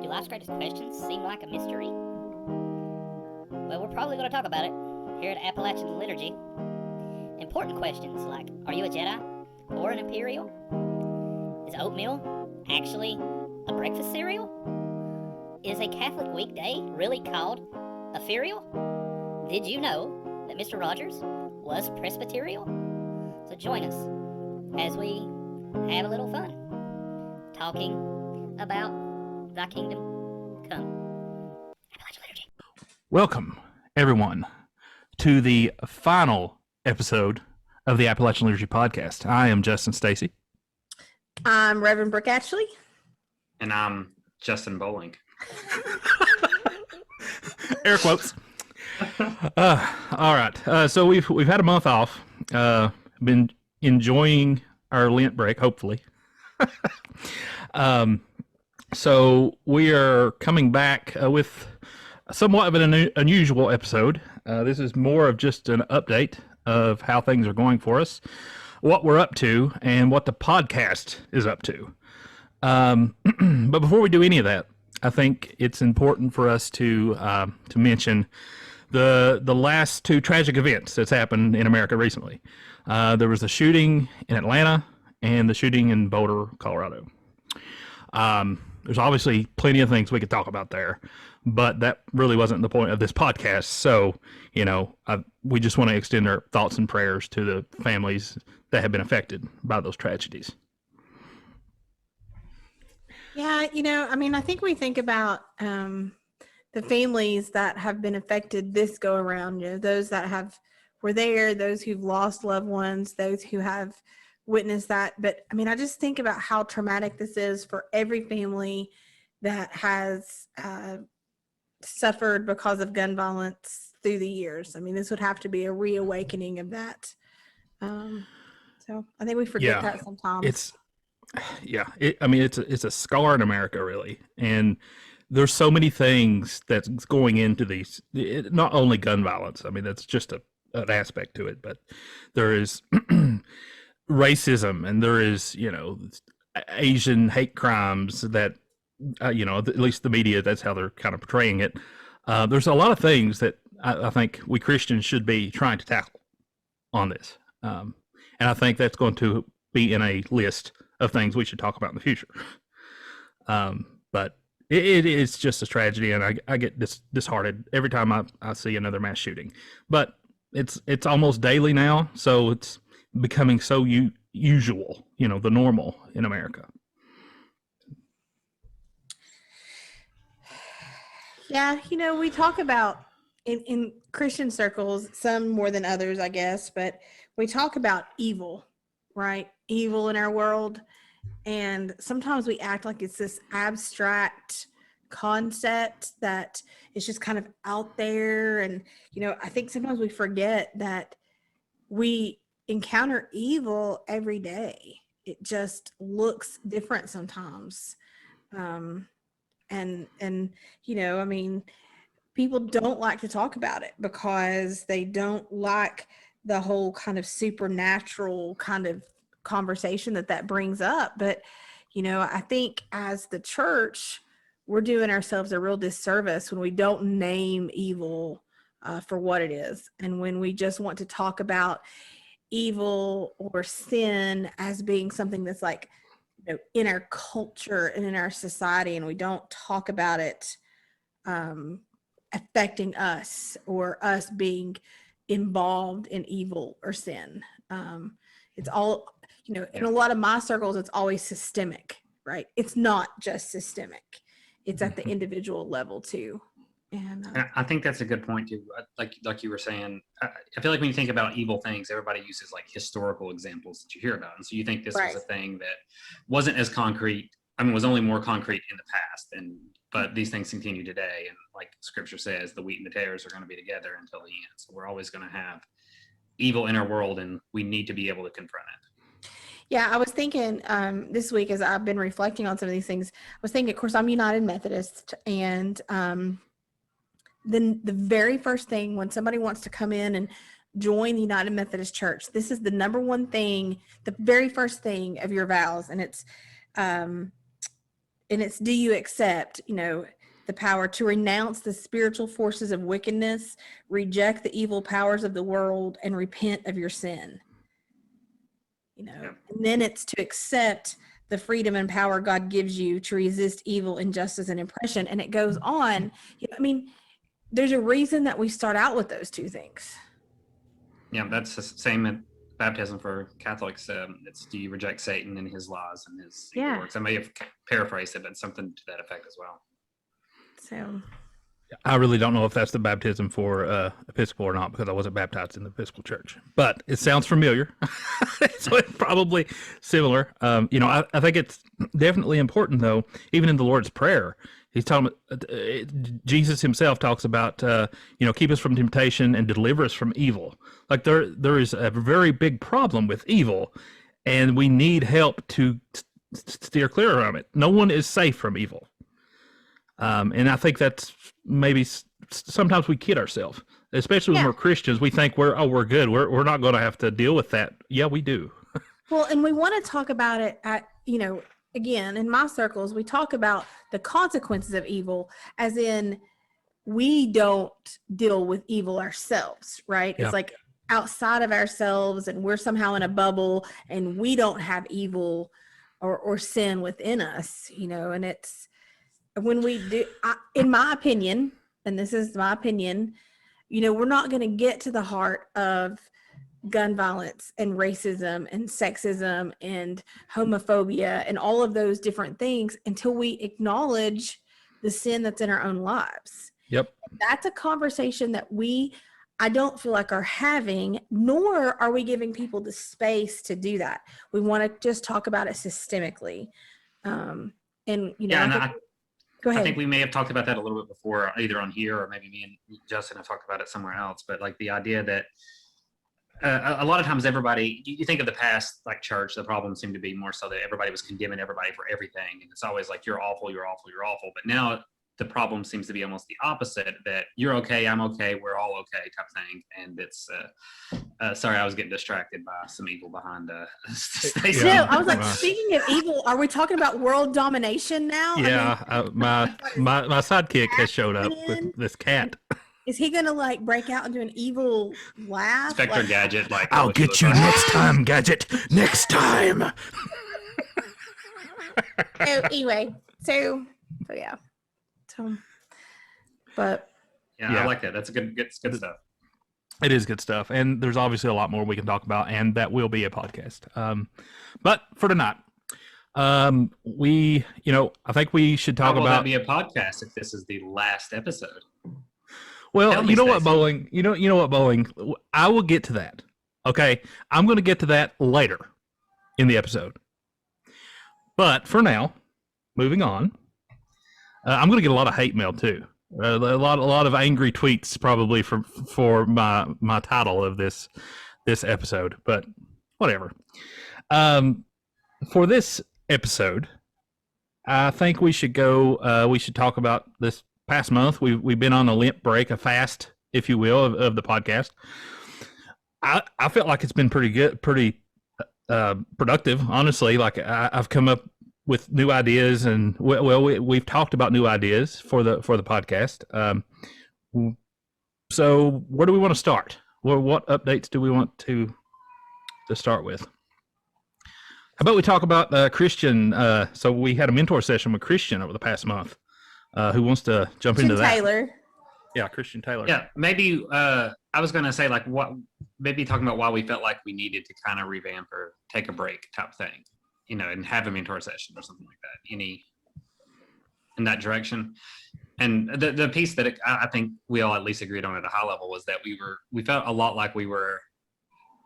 Do life's greatest questions seem like a mystery? Well, we're probably going to talk about it here at Appalachian Liturgy. Important questions like, are you a Jedi or an Imperial? Is oatmeal actually a breakfast cereal? Is a Catholic weekday really called a ferial? Did you know that Mr. Rogers was Presbyterial? So join us as we have a little fun talking about thy kingdom come. Appalachian Liturgy. Welcome, everyone, to the final episode of the Appalachian Liturgy podcast. I am Justin Stacy. I'm Reverend Brooke Ashley. And I'm Justin Bowling. Air quotes. All right. So we've had a month off. Been enjoying our Lent break, hopefully. So we are coming back with somewhat of an unusual episode. This is more of just an update of how things are going for us, what we're up to, and what the podcast is up to. But before we do any of that, I think it's important for us to mention the last two tragic events that's happened in America recently. There was the shooting in Atlanta and the shooting in Boulder, Colorado. There's obviously plenty of things we could talk about there, but that really wasn't the point of this podcast. So, we just want to extend our thoughts and prayers to the families that have been affected by those tragedies. Yeah, I think we think about the families that have been affected this go around, those that were there, those who've lost loved ones, those who have witnessed that. But I just think about how traumatic this is for every family that has suffered because of gun violence through the years. This would have to be a reawakening of that. So I think we forget that sometimes. It's a scar in America, really. And there's so many things that's going into these, not only gun violence. That's just an aspect to it, but there is racism, and there is, Asian hate crimes that, at least the media, that's how they're kind of portraying it. There's a lot of things that I think we Christians should be trying to tackle on this. And I think that's going to be in a list of things we should talk about in the future. But it is just a tragedy, and I get disheartened every time I see another mass shooting. But it's almost daily now, so it's becoming so usual, the normal in America. Yeah, we talk about in Christian circles, some more than others, I guess, but we talk about evil, right? Evil in our world. And sometimes we act like it's this abstract concept that is just kind of out there. And, I think sometimes we forget that we encounter evil every day. It just looks different sometimes. People don't like to talk about it because they don't like the whole kind of supernatural kind of conversation that brings up. But, I think as the church, we're doing ourselves a real disservice when we don't name evil for what it is. And when we just want to talk about evil or sin as being something that's like, in our culture and in our society, and we don't talk about it affecting us or us being involved in evil or sin. It's all, in a lot of my circles, it's always systemic, right? It's not just systemic. It's at the individual level too. And I think that's a good point too. Like you were saying, I feel like when you think about evil things, everybody uses like historical examples that you hear about. And so you think this was a thing that wasn't as concrete. Was only more concrete in the past. But these things continue today. And like scripture says, the wheat and the tares are going to be together until the end. So we're always going to have evil in our world, and we need to be able to confront it. Yeah, I was thinking this week as I've been reflecting on some of these things, I was thinking, of course, I'm United Methodist, and then the very first thing when somebody wants to come in and join the United Methodist Church, this is the number one thing, the very first thing of your vows, and it's and it's, do you accept, the power to renounce the spiritual forces of wickedness, reject the evil powers of the world, and repent of your sin? And then it's to accept the freedom and power God gives you to resist evil, injustice, and oppression. And it goes on. There's a reason that we start out with those two things. Yeah, that's the same in baptism for Catholics. It's, do you reject Satan and his laws and his evil works? I may have paraphrased it, but something to that effect as well. So I really don't know if that's the baptism for Episcopal or not, because I wasn't baptized in the Episcopal Church, but it sounds familiar. So it's probably similar. I think it's definitely important, though, even in the Lord's Prayer. He's talking Jesus himself talks about, keep us from temptation and deliver us from evil. Like there is a very big problem with evil, and we need help to steer clear from it. No one is safe from evil. And I think that's maybe sometimes we kid ourselves, especially when we're Christians. We think we're good. We're not going to have to deal with that. Yeah, we do. Well, and we want to talk about it at, again, in my circles, we talk about the consequences of evil, as in we don't deal with evil ourselves, right? Yeah. It's like outside of ourselves, and we're somehow in a bubble, and we don't have evil or sin within us, and it's when we do, in my opinion, and this is my opinion, we're not going to get to the heart of gun violence and racism and sexism and homophobia and all of those different things until we acknowledge the sin that's in our own lives. Yep. That's a conversation that I don't feel like are having, nor are we giving people the space to do that. We want to just talk about it systemically. Go ahead. I think we may have talked about that a little bit before, either on here or maybe me and Justin have talked about it somewhere else. But like the idea that a lot of times you think of the past, like church, the problem seemed to be more so that everybody was condemning everybody for everything. And it's always like, you're awful, you're awful, you're awful. But now the problem seems to be almost the opposite, that you're okay, I'm okay, we're all okay type thing. And it's, sorry, I was getting distracted by some evil behind Stacey. No, I was like, speaking of evil, are we talking about world domination now? Yeah, my sidekick has showed up with this cat. Is he going to break out into an evil laugh? Spectre Gadget, I'll get you next time, Gadget, next time. Anyway, so yeah. But I like that. That's good stuff. It is good stuff. And there's obviously a lot more we can talk about, and that will be a podcast. But for tonight, I think we should talk about. Will that be a podcast if this is the last episode? Well, you know what, Bowling? You know what, Bowling? I will get to that. Okay, I'm going to get to that later in the episode. But for now, moving on. I'm going to get a lot of hate mail too. A lot of angry tweets probably for my title of this episode. But whatever. For this episode, I think we should go. We should talk about this past month. We've been on a Lent break, a fast, if you will, of the podcast. I felt like it's been pretty good, pretty productive, honestly. Like I've come up with new ideas, and we've talked about new ideas for the podcast. So where do we want to start? What updates do we want to start with? How about we talk about Christian? So we had a mentor session with Christian over the past month. Who wants to jump into that? Taylor. Yeah, Christian Taylor. Yeah, maybe I was going to say maybe talking about why we felt like we needed to kind of revamp or take a break type thing, and have a mentor session or something like that, in that direction. And the piece that I think we all at least agreed on at a high level was that we felt a lot like we were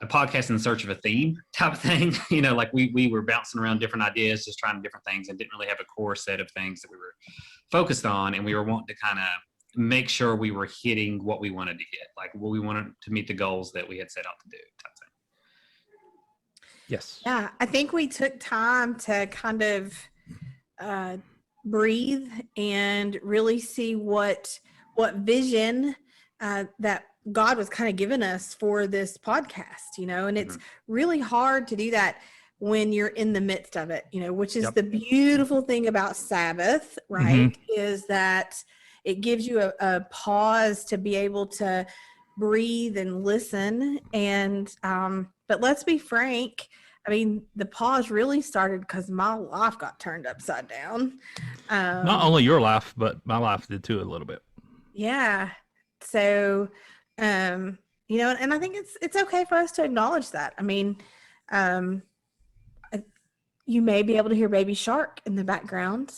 a podcast in search of a theme type of thing. Like we were bouncing around different ideas, just trying different things, and didn't really have a core set of things that we were focused on. And we were wanting to kind of make sure we were hitting what we wanted to hit, like what we wanted to meet the goals that we had set out to do type thing. Yes. Yeah, I think we took time to kind of breathe and really see what vision that God was kind of giving us for this podcast, and it's really hard to do that when you're in the midst of it, which is Yep. the beautiful thing about Sabbath, right? Is that it gives you a pause to be able to breathe and listen. And, but let's be frank. I mean, the pause really started because my life got turned upside down. Not only your life, but my life did too a little bit. Yeah. So, and I think it's okay for us to acknowledge that. I mean, you may be able to hear Baby Shark in the background.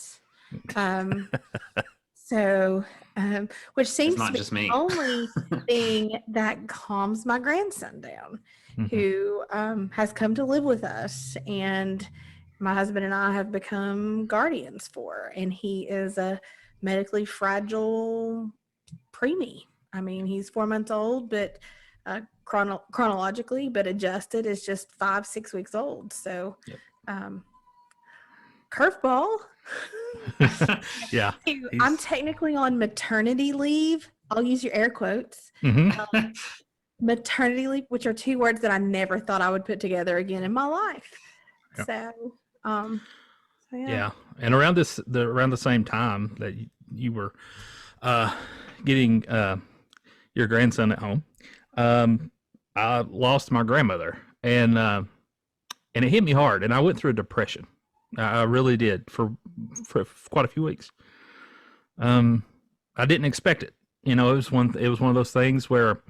So, which seems not to be just me. the only thing that calms my grandson down, who has come to live with us, and my husband and I have become guardians for. And he is a medically fragile preemie. I mean, he's 4 months old, but chronologically, but adjusted is just 5-6 weeks old. So, curveball. Yeah. I'm technically on maternity leave. I'll use your air quotes. Maternity leave, which are 2 words that I never thought I would put together again in my life. Yeah. So, yeah. And around the same time that you were getting your grandson at home, I lost my grandmother, and it hit me hard, and I went through a depression. I really did for quite a few weeks. I didn't expect it. It was one of those things where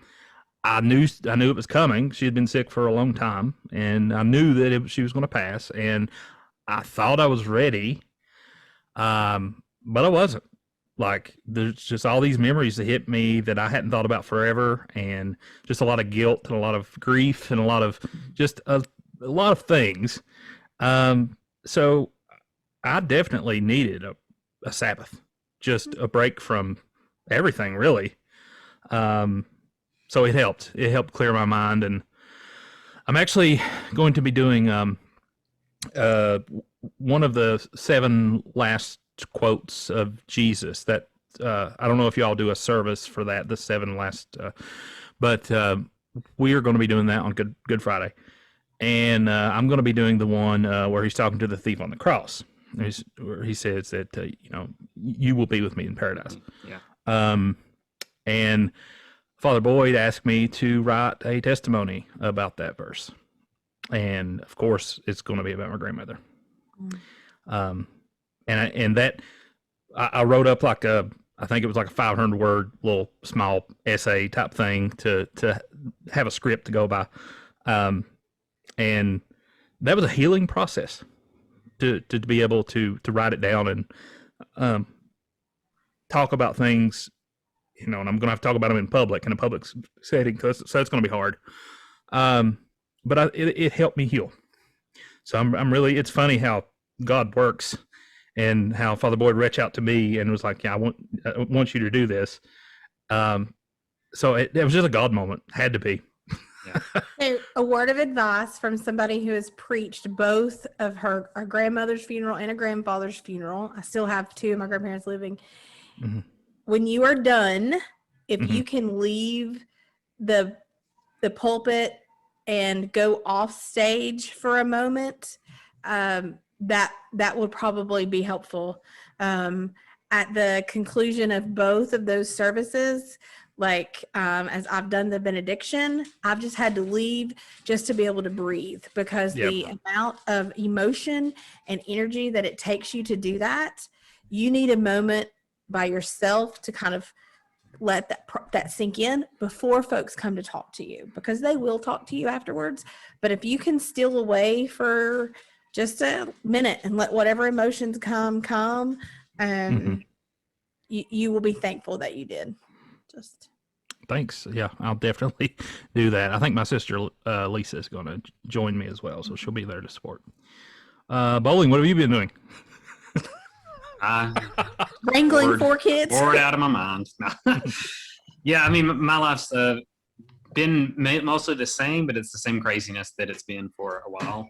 I knew it was coming. She had been sick for a long time, and I knew that she was going to pass, and I thought I was ready, but I wasn't. Like, there's just all these memories that hit me that I hadn't thought about forever, and just a lot of guilt and a lot of grief and a lot of just a lot of things. So I definitely needed a Sabbath, just a break from everything, really. So it helped. It helped clear my mind, and I'm actually going to be doing one of the 7 last quotes of Jesus. That I don't know if y'all do a service for that, the 7 last, but we are going to be doing that on Good Friday. And I'm going to be doing the one where he's talking to the thief on the cross. Where he says that, you will be with me in paradise. Yeah. And Father Boyd asked me to write a testimony about that verse. And of course, it's going to be about my grandmother. And that I wrote up I think it was like a 500-word little small essay type thing to have a script to go by. And that was a healing process to be able to write it down and talk about things, and I'm going to have to talk about them in a public setting, so it's going to be hard. But it helped me heal. So I'm really, it's funny how God works, and how Father Boyd reached out to me and was like, yeah, I want you to do this. So it was just a God moment. Had to be. Yeah. So a word of advice from somebody who has preached both of our grandmother's funeral and a grandfather's funeral. I still have 2 of my grandparents living. When you are done, if you can leave the pulpit and go off stage for a moment, that would probably be helpful. At the conclusion of both of those services, as I've done the benediction, I've just had to leave just to be able to breathe, because the amount of emotion and energy that it takes you to do that, you need a moment by yourself to kind of let that sink in before folks come to talk to you, because they will talk to you afterwards. But if you can steal away for just a minute and let whatever emotions come, you will be thankful that you did. Thanks. Yeah, I'll definitely do that. I think my sister Lisa is going to join me as well, so she'll be there to support. Bowling, what have you been doing? Wrangling 4 kids. Bored out of my mind. Yeah, I mean, my life's been mostly the same, but it's the same craziness that it's been for a while.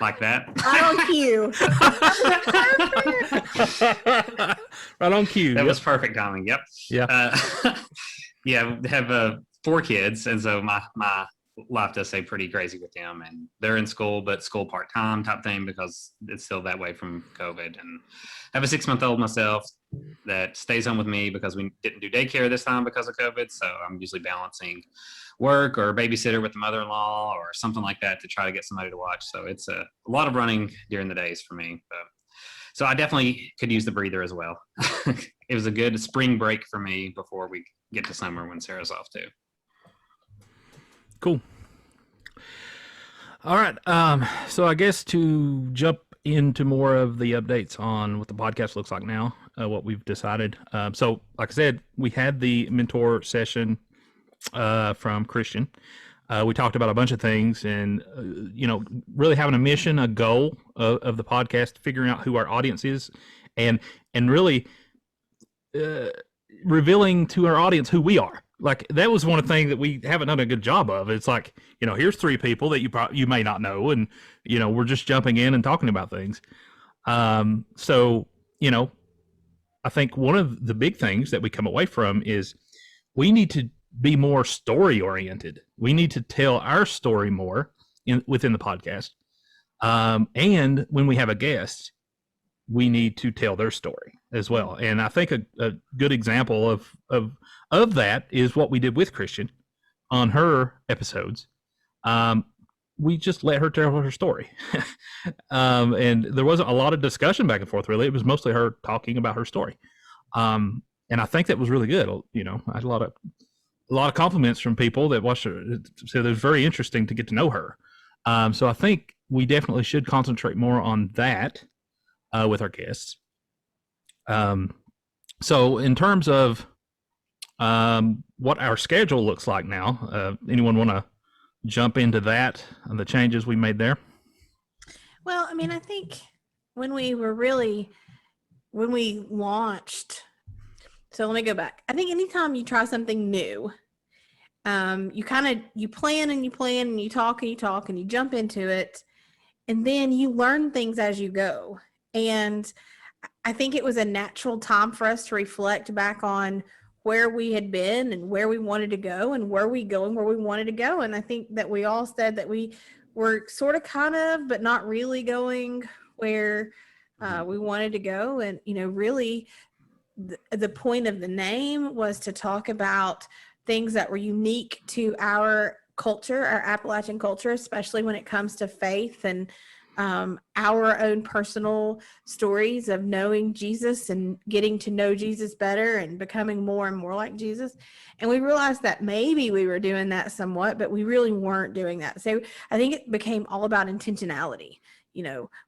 Like that. Right on cue. Right on cue. That was perfect timing. Yep. Yeah. Yeah. Have 4 kids, and so my life does stay pretty crazy with them, and they're in school, but school part-time type thing because it's still that way from COVID. And I have a 6-month-old myself that stays home with me because we didn't do daycare this time because of COVID. So I'm usually balancing work or babysitter with the mother-in-law or something like that to try to get somebody to watch. So it's a lot of running during the days for me. So I definitely could use the breather as well. It was a good spring break for me before we get to summer when Sarah's off too. Cool. All right. So I guess to jump into more of the updates on what the podcast looks like now, what we've decided. So like I said, we had the mentor session from Christian. We talked about a bunch of things and, really having a mission, a goal of the podcast, figuring out who our audience is and really revealing to our audience who we are. Like that was one of the things that we haven't done a good job of. It's like, here's 3 people that you may not know. And, we're just jumping in and talking about things. So, I think one of the big things that we come away from is we need to be more story oriented. We need to tell our story more within the podcast. And when we have a guest, we need to tell their story as well. And I think a good example of that is what we did with Christian on her episodes. We just let her tell her story. And there wasn't a lot of discussion back and forth, really. It was mostly her talking about her story. And I think that was really good. I had a lot of compliments from people that watched her. So it was very interesting to get to know her. So I think we definitely should concentrate more on that with our guests. So in terms of what our schedule looks like now, anyone want to jump into that and the changes we made there? Well, I think when we launched, so let me go back. I think anytime you try something new, you plan and you plan and you talk and you talk and you jump into it, and then you learn things as you go. And I think it was a natural time for us to reflect back on where we had been and where we wanted to go and where we wanted to go. And I think that we all said that we were sort of kind of, but not really going where we wanted to go. And, really the point of the name was to talk about things that were unique to our culture, our Appalachian culture, especially when it comes to faith and our own personal stories of knowing Jesus and getting to know Jesus better and becoming more and more like Jesus. And we realized that maybe we were doing that somewhat, but we really weren't doing that. So I think it became all about intentionality.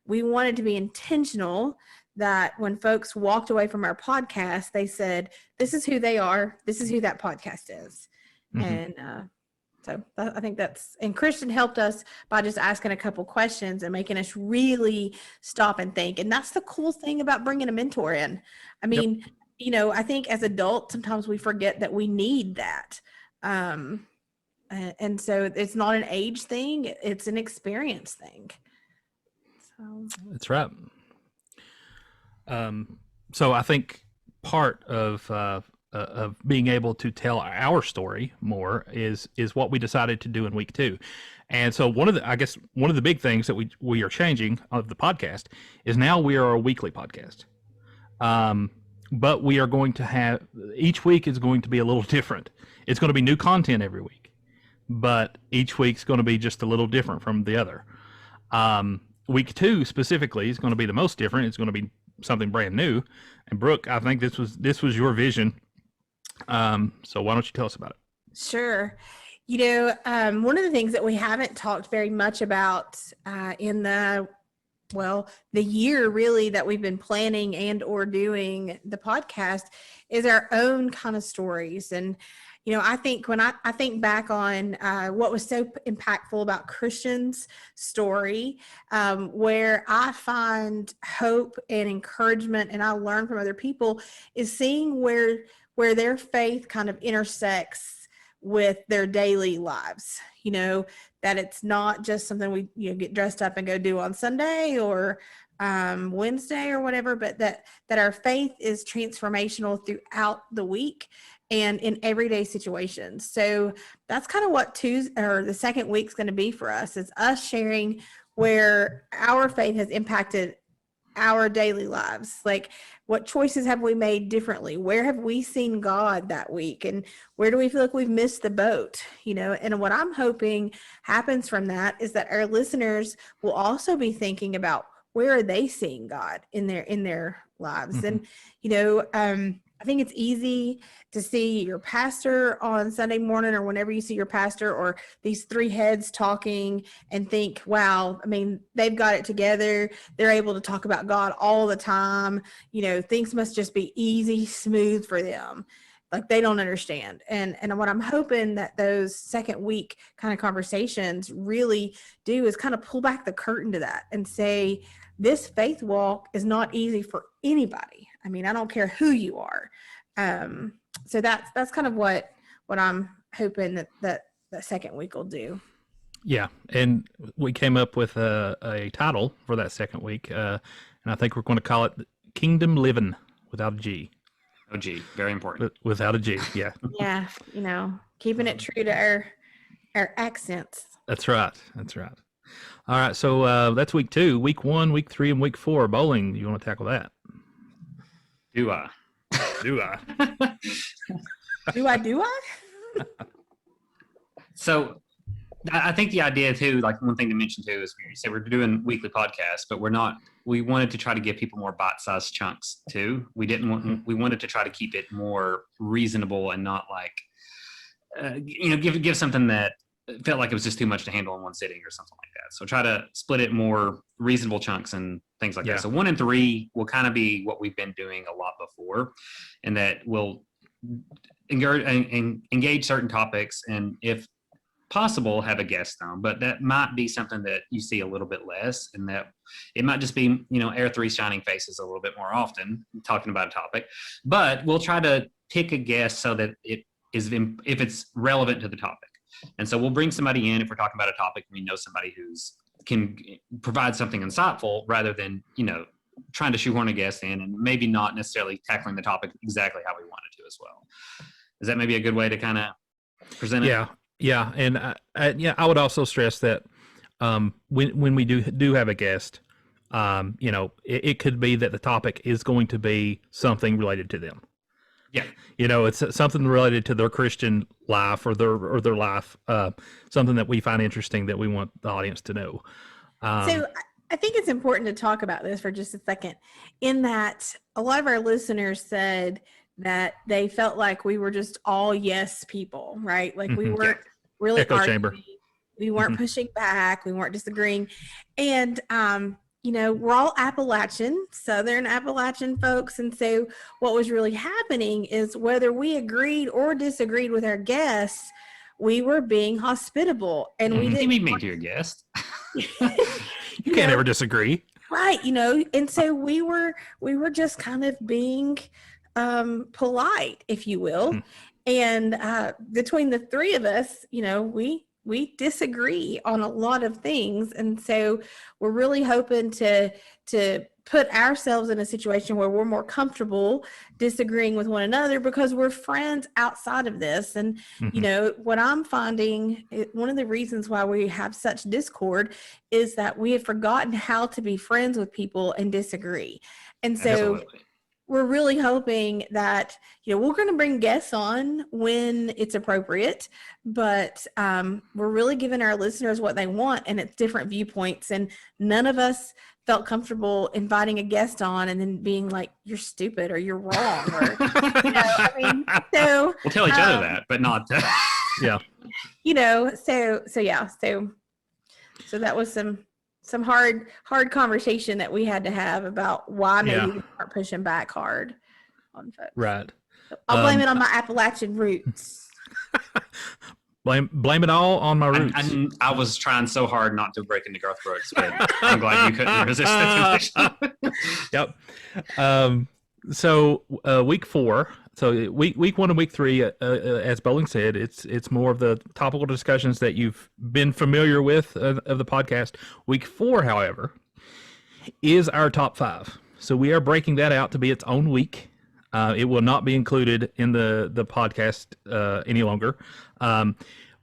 We wanted to be intentional that when folks walked away from our podcast, they said, this is who they are. This is who that podcast is. Mm-hmm. And, so I think and Christian helped us by just asking a couple questions and making us really stop and think. And that's the cool thing about bringing a mentor in. I think as adults, sometimes we forget that we need that. And so it's not an age thing, it's an experience thing. So that's right. So I think part of being able to tell our story more is what we decided to do in week 2. And so one of the big things that we are changing of the podcast is now we are a weekly podcast. But we are going to have, each week is going to be a little different. It's going to be new content every week, but each week's going to be just a little different from the other. Week 2 specifically is going to be the most different. It's going to be something brand new. And Brooke, I think this was your vision. So why don't you tell us about it? Sure. One of the things that we haven't talked very much about in the year really that we've been planning and or doing the podcast is our own kind of stories. And, I think when I think back on what was so impactful about Christian's story, where I find hope and encouragement and I learn from other people is seeing where their faith kind of intersects with their daily lives, that it's not just something we get dressed up and go do on Sunday or Wednesday or whatever, but that our faith is transformational throughout the week. and in everyday situations. So that's kind of what the second week's going to be for us, is us sharing where our faith has impacted our daily lives. Like, what choices have we made differently? Where have we seen God that week? And where do we feel like we've missed the boat? And what I'm hoping happens from that is that our listeners will also be thinking about, where are they seeing God in their lives? Mm-hmm. And, I think it's easy to see your pastor on Sunday morning, or whenever you see your pastor or these three heads talking, and think, wow, I mean, they've got it together. They're able to talk about God all the time. Things must just be easy, smooth for them. Like, they don't understand. And what I'm hoping that those second week kind of conversations really do is kind of pull back the curtain to that and say, this faith walk is not easy for anybody. I mean, I don't care who you are. So that's kind of what I'm hoping that second week will do. Yeah, and we came up with a title for that second week, and I think we're going to call it Kingdom Living without a G. Oh, G, very important. Without a G, yeah. Yeah, keeping it true to our accents. That's right. All right, so that's week 2. Week 1, week 3, and week 4. Bowling, you want to tackle that? Do I? Do I? Do I? So I think the idea too, like one thing to mention too, is we say we're doing weekly podcasts, but we wanted to try to give people more bite-sized chunks too. We wanted to try to keep it more reasonable and not like, give something that felt like it was just too much to handle in one sitting or something like that. So try to split it more reasonable chunks and things like that. So 1 and 3 will kind of be what we've been doing a lot before, and that will engage certain topics, and if possible, have a guest on. But that might be something that you see a little bit less, and that it might just be, Air 3 shining faces a little bit more often talking about a topic. But we'll try to pick a guest so that it is, if it's relevant to the topic. And so we'll bring somebody in if we're talking about a topic and we know somebody who's can provide something insightful, rather than, trying to shoehorn a guest in and maybe not necessarily tackling the topic exactly how we wanted to as well. Is that maybe a good way to kind of present it? Yeah. And I would also stress that when we do have a guest, it could be that the topic is going to be something related to them. Yeah. It's something related to their Christian life or their life, something that we find interesting that we want the audience to know. So I think it's important to talk about this for just a second, in that a lot of our listeners said that they felt like we were just all yes people, right? Like we weren't really echo arguing, chamber. We weren't pushing back, we weren't disagreeing. And, we're all Southern Appalachian folks. And so what was really happening is, whether we agreed or disagreed with our guests, we were being hospitable, and we didn't mean to your guest. You can't ever disagree. Right. And so we were just kind of being polite, if you will. And between the three of us, we disagree on a lot of things. And so we're really hoping to put ourselves in a situation where we're more comfortable disagreeing with one another, because we're friends outside of this. And, what I'm finding, one of the reasons why we have such discord is that we have forgotten how to be friends with people and disagree. And so Absolutely. We're really hoping that, we're going to bring guests on when it's appropriate, but we're really giving our listeners what they want, and it's different viewpoints. And none of us felt comfortable inviting a guest on and then being like, you're stupid or you're wrong. Or, so we'll tell each other that, but not. Yeah. So that was some hard conversation that we had to have about why maybe we weren't pushing back hard on folks. Right. So I'll blame it on my Appalachian roots. Blame it all on my roots. I was trying so hard not to break into Garth Brooks, but I'm glad you couldn't resist the temptation. Yep. So week 4. So week 1 and week 3, as Bowling said, it's more of the topical discussions that you've been familiar with of the podcast. Week 4, however, is our top 5. So we are breaking that out to be its own week. It will not be included in the podcast any longer.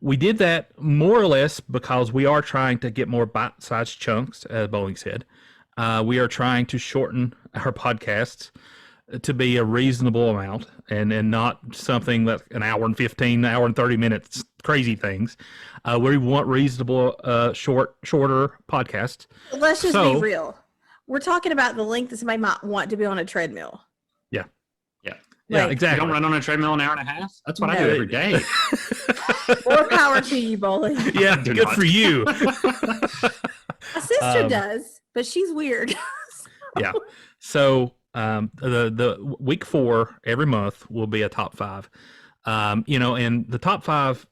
We did that more or less because we are trying to get more bite-sized chunks, as Bowling said. We are trying to shorten our podcasts to be a reasonable amount and not something that an hour and 15, hour and 30 minutes, crazy things. We want reasonable, shorter podcasts. Let's just be real. We're talking about the length that somebody might want to be on a treadmill. Yeah. Yeah. Yeah, Like, exactly. You don't run on a treadmill an hour and a half? That's what I do every day. More power to you, Bowling. Yeah, good for you. My sister does, but she's weird. Yeah. So the week 4 every month will be a top 5. And the top 5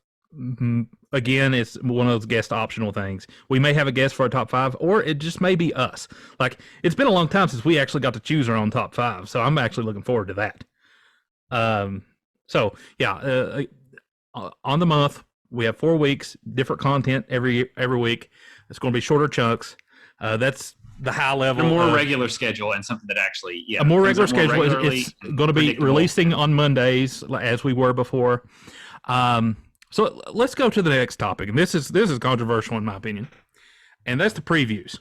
again is one of those guest optional things. We may have a guest for a top 5, or it just may be us. Like, it's been a long time since we actually got to choose our own top 5, so I'm actually looking forward to that. On the month we have 4 weeks, different content every week. It's going to be shorter chunks. That's the high level. A more regular schedule and something that actually, a more regular schedule. It's going to be releasing on Mondays as we were before. So let's go to the next topic, and this is controversial in my opinion, and that's the previews.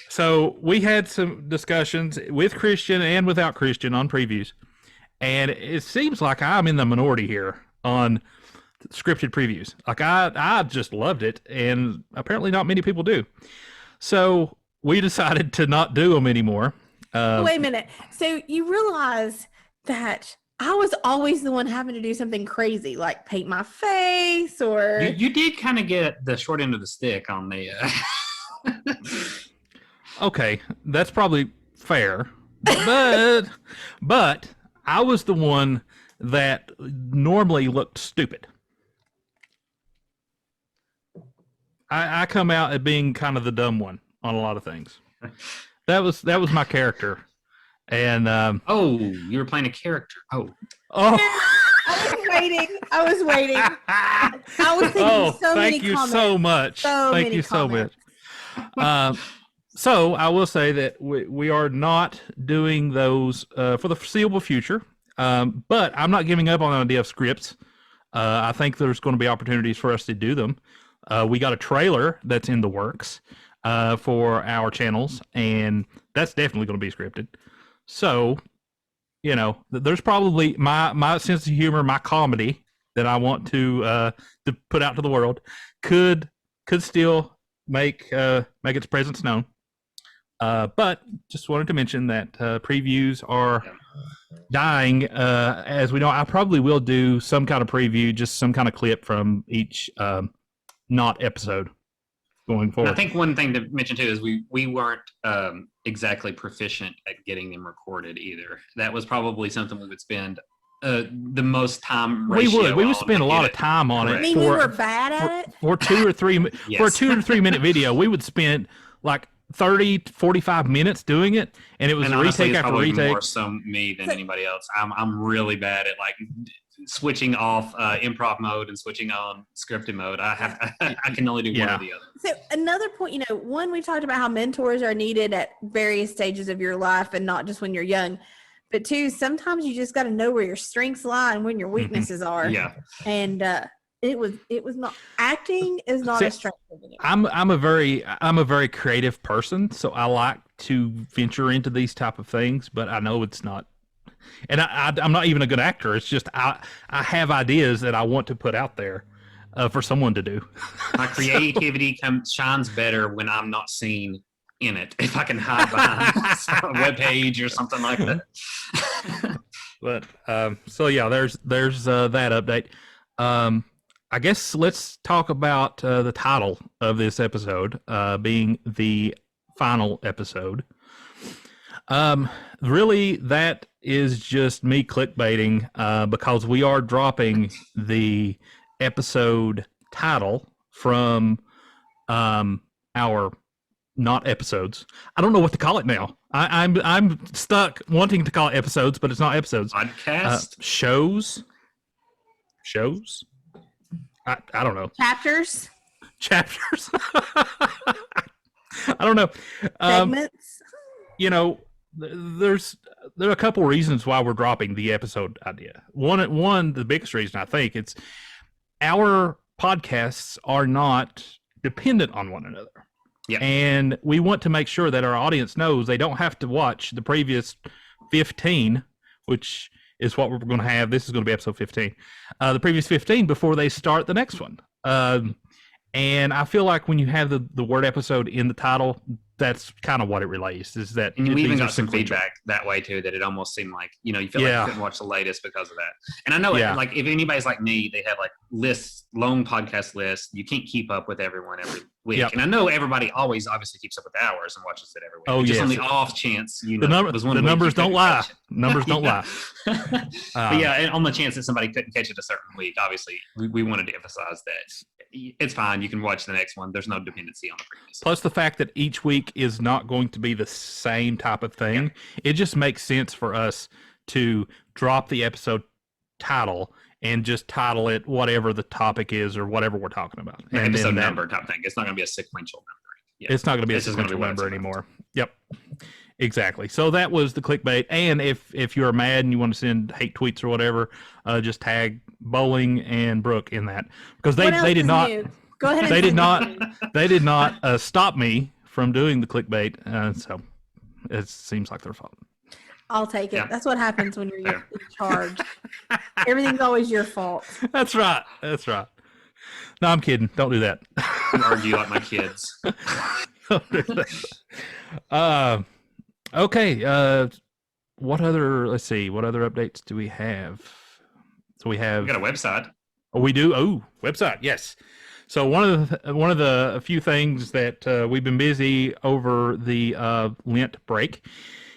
So we had some discussions with Christian and without Christian on previews, and it seems like I'm in the minority here on scripted previews. Like, I just loved it, and apparently not many people do. So we decided to not do them anymore. Wait a minute. So you realize that I was always the one having to do something crazy, like paint my face, or you did kind of get the short end of the stick on the. Okay, that's probably fair, but I was the one that normally looked stupid. I come out at being kind of the dumb one on a lot of things. That was my character, and you were playing a character. Oh. I was waiting. I was thinking so many thank you comments. so much. Thank you so much. So I will say that we are not doing those for the foreseeable future, but I'm not giving up on the idea of scripts. I think there's going to be opportunities for us to do them. We got a trailer that's in the works for our channels, and that's definitely going to be scripted. So, there's probably my sense of humor, my comedy that I want to put out to the world could still make its presence known. But just wanted to mention that previews are dying. As we know, I probably will do some kind of preview, just some kind of clip from each not episode going forward. And I think one thing to mention too is we weren't exactly proficient at getting them recorded either. That was probably something we would spend the most time. We would spend a lot of time on it. We were bad at it for 2 or 3 Yes. for a 2 or 3 minute video. We would spend like 30 to 45 minutes doing it, and it was and a honestly, retake it's after probably retake. More so me than anybody else. I'm really bad at like switching off improv mode and switching on scripted mode. I can only do one or the other. So another point, one, we talked about how mentors are needed at various stages of your life and not just when you're young. But 2, sometimes you just got to know where your strengths lie and when your weaknesses are. Yeah. And it was not, acting is not a strength of it. I'm a very creative person, so I like to venture into these type of things, but I know it's not. And I'm not even a good actor. It's just I have ideas that I want to put out there for someone to do. My creativity shines better when I'm not seen in it. If I can hide behind a web page or something like that. But so yeah, there's that update. I guess let's talk about the title of this episode being the final episode. Really, that is just me clickbaiting because we are dropping the episode title from our not episodes. I don't know what to call it now. I'm stuck wanting to call it episodes, but it's not episodes. Podcast? Shows. I don't know. Chapters. I don't know. Segments. there are a couple reasons why we're dropping the episode idea. One, the biggest reason I think it's our podcasts are not dependent on one another. Yeah. And we want to make sure that our audience knows they don't have to watch the previous 15, which is what we're going to have. This is going to be episode 15. The previous 15 before they start the next one. And I feel like when you have the word episode in the title, that's kind of what it relays. Is that and we even got some feedback that way too, that it almost seemed like, you feel like you couldn't watch the latest because of that. And I know like if anybody's like me, they have like lists, long podcast lists. You can't keep up with everyone every week. Yep. And I know everybody always obviously keeps up with ours and watches it every week. Oh, just on the off chance, the numbers don't lie. Numbers don't lie. But yeah, and on the chance that somebody couldn't catch it a certain week, obviously we wanted to emphasize that it's fine. You can watch the next one. There's no dependency on the previous. Plus the fact that each week is not going to be the same type of thing. Yeah. It just makes sense for us to drop the episode title and just title it whatever the topic is or whatever we're talking about. And episode number type thing. It's not going to be a sequential number. Yeah. It's not going to be a sequential number anymore. Yep. Exactly. So that was the clickbait. And if you're mad and you want to send hate tweets or whatever, just tag Bowling and Brooke in that, because they did not. Go ahead. They did not stop me from doing the clickbait. So it seems like their fault. I'll take it. Yeah. That's what happens when you're in charge. Everything's always your fault. That's right. No, I'm kidding. Don't do that. You argue like my kids. Okay. What other updates do we have? So we got a website. Oh, we do. Oh, website. Yes. So one of the few things that we've been busy over the Lent break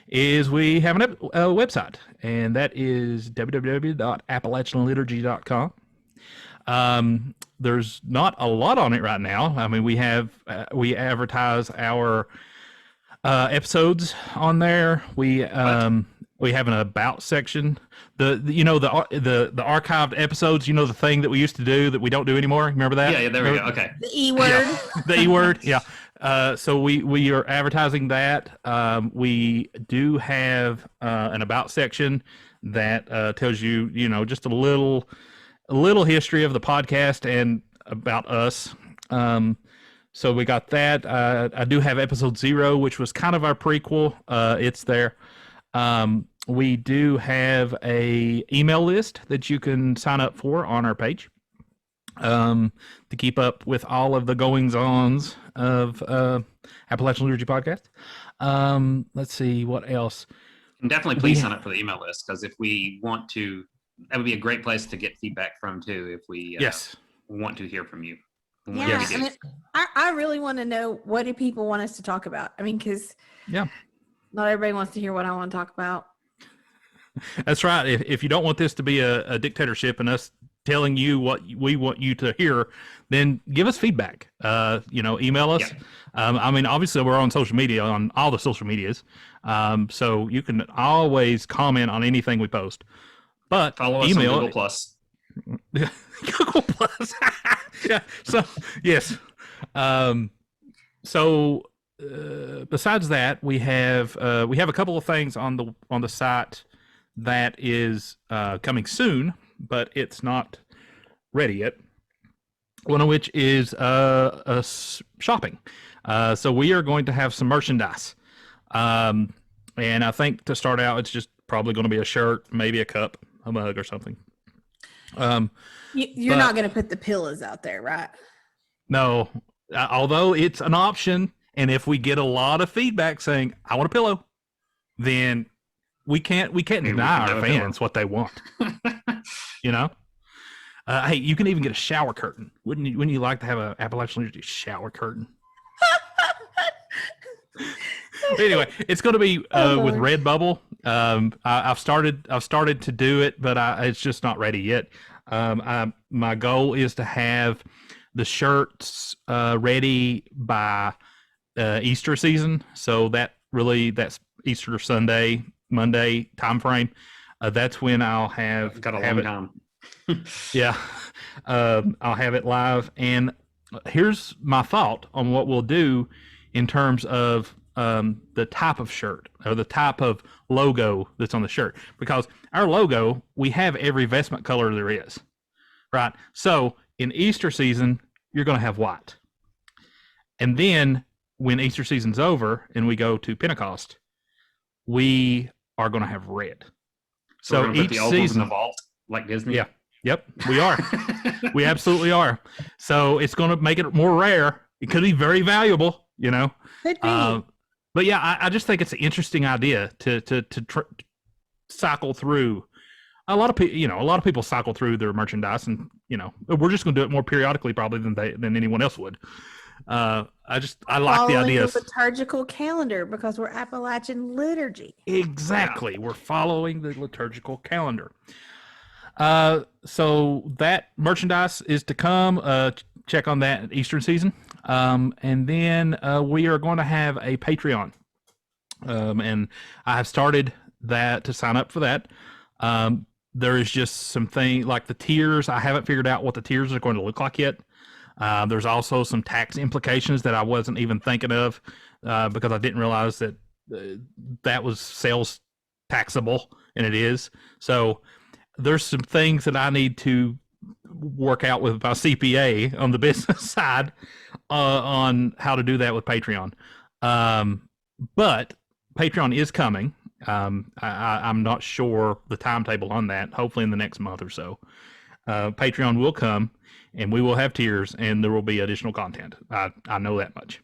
is we have a website, and that is www.appalachianliturgy.com. There's not a lot on it right now. I mean, we advertise our episodes on there. We have an about section. The archived episodes. The thing that we used to do that we don't do anymore. Remember that? Yeah. There we go. Okay. The E word. Yeah, the E word. Yeah. So we are advertising that. We do have an about section that tells you, just a little history of the podcast and about us. So we got that. I do have episode 0, which was kind of our prequel. It's there. We do have a email list that you can sign up for on our page to keep up with all of the goings-ons of Appalachian Liturgy podcast. Let's see, what else? And definitely please sign up for the email list, because if we want to, that would be a great place to get feedback from too, if we want to hear from you. Yeah, I mean, I really want to know, what do people want us to talk about? I mean, because not everybody wants to hear what I want to talk about. That's right. If you don't want this to be a dictatorship and us telling you what we want you to hear, then give us feedback. Email us. Yeah. I mean, obviously we're on social media, on all the social medias. So you can always comment on anything we post. But follow us email on Google Plus. Google Plus. Yeah. So yes. Besides that, we have a couple of things on the site that is coming soon, but it's not ready yet. One of which is shopping. So we are going to have some merchandise, and I think to start out, it's just probably going to be a shirt, maybe a cup, a mug, or something. You're not going to put the pillows out there, right? No, although it's an option, and if we get a lot of feedback saying I want a pillow, then we can't deny our fans what they want. Hey, you can even get a shower curtain. Wouldn't you like to have an Appalachian Liturgy shower curtain? Anyway, it's going to be with Redbubble. I've started to do it, but it's just not ready yet. My goal is to have the shirts ready by Easter season. So that's Easter Sunday, Monday time frame. That's when I'll have got a long time. Yeah, I'll have it live. And here's my thought on what we'll do in terms of the type of shirt or the type of logo that's on the shirt, because our logo, we have every vestment color there is, right? So in Easter season, you're going to have white. And then when Easter season's over and we go to Pentecost, we are going to have red. So we're gonna each put the opals season, in the vault like Disney. Yeah. Yep, we are. We absolutely are. So it's going to make it more rare. It could be very valuable, you know. Could be. But yeah, I just think it's an interesting idea to cycle through. A lot of people cycle through their merchandise, and we're just going to do it more periodically probably than anyone else would. I like the idea. The liturgical calendar, because we're Appalachian liturgy. Exactly, yeah. We're following the liturgical calendar. So that merchandise is to come. Check on that Eastern season. And then we are going to have a Patreon. And I have started that to sign up for that. There is just some things like the tiers. I haven't figured out what the tiers are going to look like yet. There's also some tax implications that I wasn't even thinking of because I didn't realize that that was sales taxable, and it is. So there's some things that I need to work out with my CPA on the business side on how to do that with Patreon. But Patreon is coming. I'm not sure the timetable on that. Hopefully in the next month or so. Patreon will come, and we will have tiers, and there will be additional content. I know that much.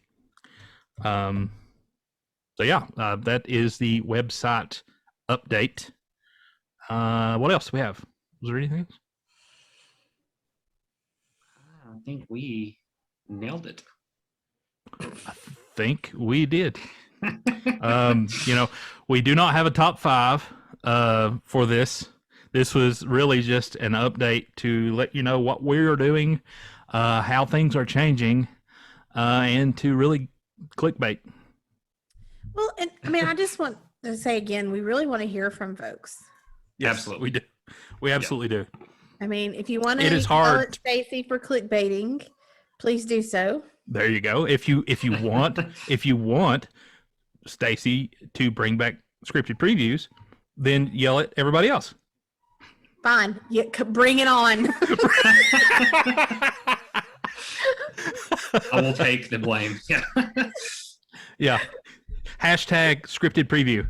So yeah, that is the website update. What else do we have? Was there anything else? I think we nailed it. I think we did. We do not have a top 5 for this. This was really just an update to let you know what we're doing, how things are changing, and to really clickbait. Well, and I mean, I just want to say again, we really want to hear from folks. Yes, absolutely. We do. We absolutely do. I mean, if you want to yell at Stacy for clickbaiting, please do so. There you go. If you want Stacy to bring back scripted previews, then yell at everybody else. Fine. Yeah, bring it on. I will take the blame. Yeah. Yeah. Hashtag scripted preview.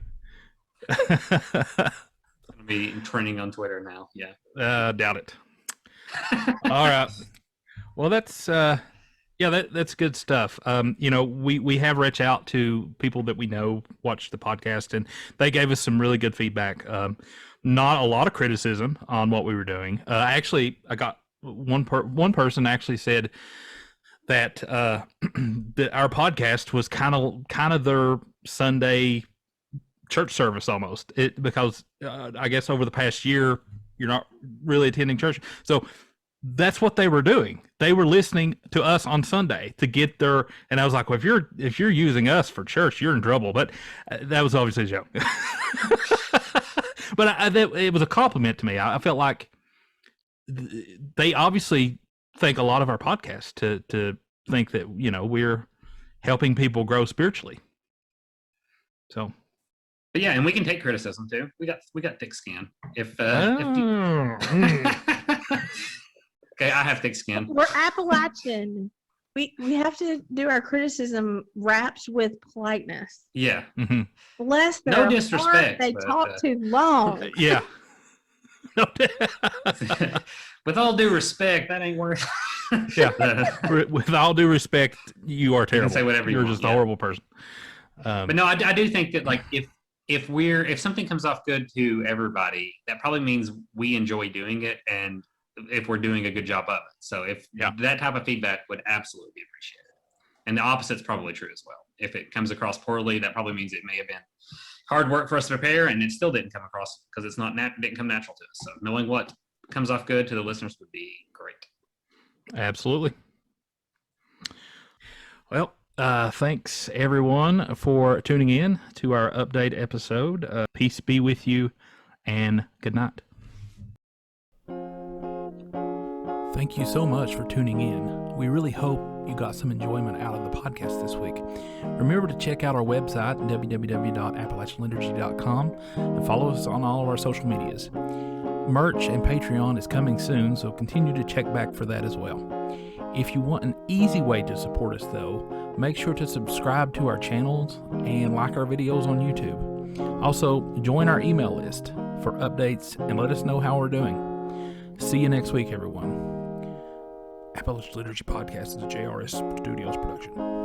Be trending on Twitter now. Yeah. Doubt it. All right. Well, that's that's good stuff. We have reached out to people that we know watch the podcast, and they gave us some really good feedback. Not a lot of criticism on what we were doing. Actually, I got one person actually said that that our podcast was kind of their Sunday church service almost, because I guess over the past year you're not really attending church, so that's what they were doing. They were listening to us on Sunday to get their, and I was like, well, if you're using us for church, you're in trouble. But that was obviously a joke. But it was a compliment to me. I felt like they obviously think a lot of our podcast to think that we're helping people grow spiritually. So. But yeah, and we can take criticism too. We got thick skin. If okay, I have thick skin. We're Appalachian. We have to do our criticism wrapped with politeness. Yeah. Mm-hmm. Bless their no disrespect. They talk too long. Yeah. With all due respect, that ain't worth. Yeah. With all due respect, you are terrible. You can say whatever you're just a horrible person. But no, I do think that, like, if something comes off good to everybody, that probably means we enjoy doing it, and if we're doing a good job of it. So if that type of feedback would absolutely be appreciated. And the opposite's probably true as well. If it comes across poorly, that probably means it may have been hard work for us to prepare, and it still didn't come across because it's didn't come natural to us. So knowing what comes off good to the listeners would be great. Absolutely. Well, thanks everyone for tuning in to our update episode. Peace be with you, and good night. Thank you so much for tuning in. We really hope you got some enjoyment out of the podcast this week. Remember to check out our website, www.appalachianliturgy.com, and follow us on all of our social medias. Merch and Patreon is coming soon, so continue to check back for that as well. If you want an easy way to support us, though, make sure to subscribe to our channels and like our videos on YouTube. Also, join our email list for updates and let us know how we're doing. See you next week, everyone. Appalachian Liturgy Podcast is a JRS Studios production.